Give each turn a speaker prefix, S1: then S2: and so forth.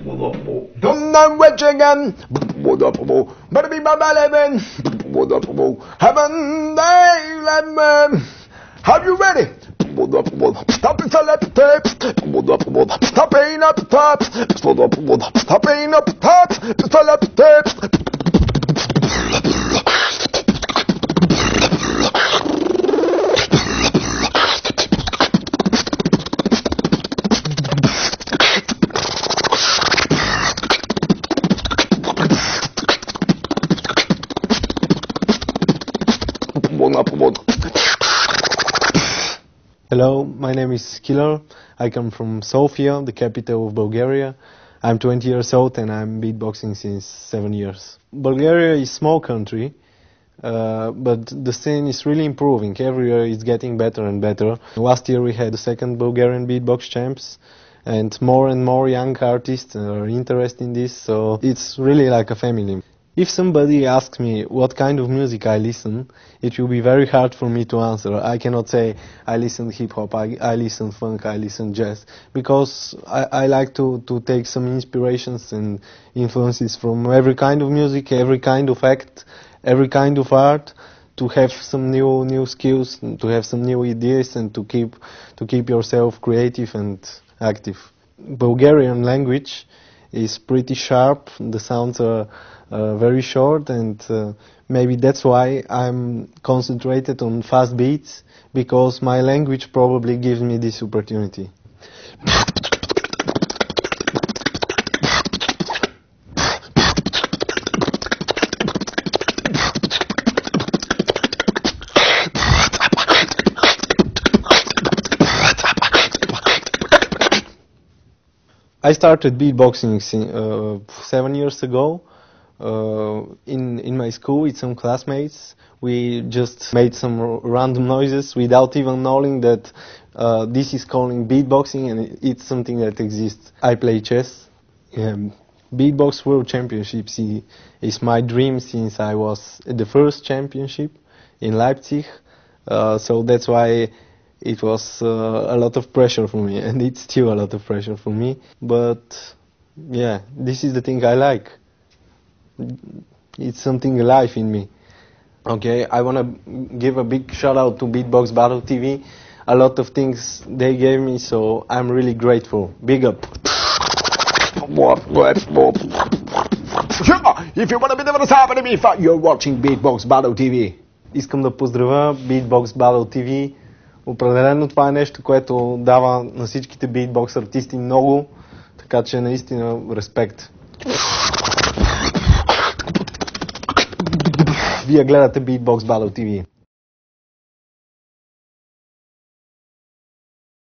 S1: Don't know which again. But be my living. Haven't they let me? Are you ready? Stop it, let the tape. Stop paying up the top. Stop paying up the top. Let the tape.
S2: Hello, my name is Killer. I come from Sofia, the capital of Bulgaria. I'm 20 years old and I'm beatboxing since 7 years. Bulgaria is a small country, but the scene is really improving. Every year it's getting better and better. Last year we had the second Bulgarian beatbox champs, and more young artists are interested in this, so it's really like a family. If somebody asks me what kind of music I listen, it will be very hard for me to answer. I cannot say I listen hip-hop, I listen funk, I listen jazz, because I like to take some inspirations and influences from every kind of music, every kind of act, every kind of art, to have some new skills, to have some new ideas, and to keep yourself creative and active. Bulgarian language is pretty sharp. The sounds are very short, and maybe that's why I'm concentrated on fast beats, because my language probably gives me this opportunity. I started beatboxing 7 years ago. In my school with some classmates. We just made some random noises without even knowing that this is calling beatboxing, and it's something that exists. I play chess. Beatbox World Championships is my dream since I was at the first championship in Leipzig. So that's why it was a lot of pressure for me, and it's still a lot of pressure for me. But yeah, this is the thing I like. It's something alive in me. Okay, I want to give a big shout out to Beatbox Battle TV. A lot of things they gave me, so I'm really grateful. Big up.
S1: If you want to be the top of the beef, you're watching Beatbox Battle TV.
S2: Искам да поздравя Beatbox Battle TV. Определено това е нещо, което дава на всичките битбокс артисти много, така че наистина респект. Вие гледате Beatbox Battle TV.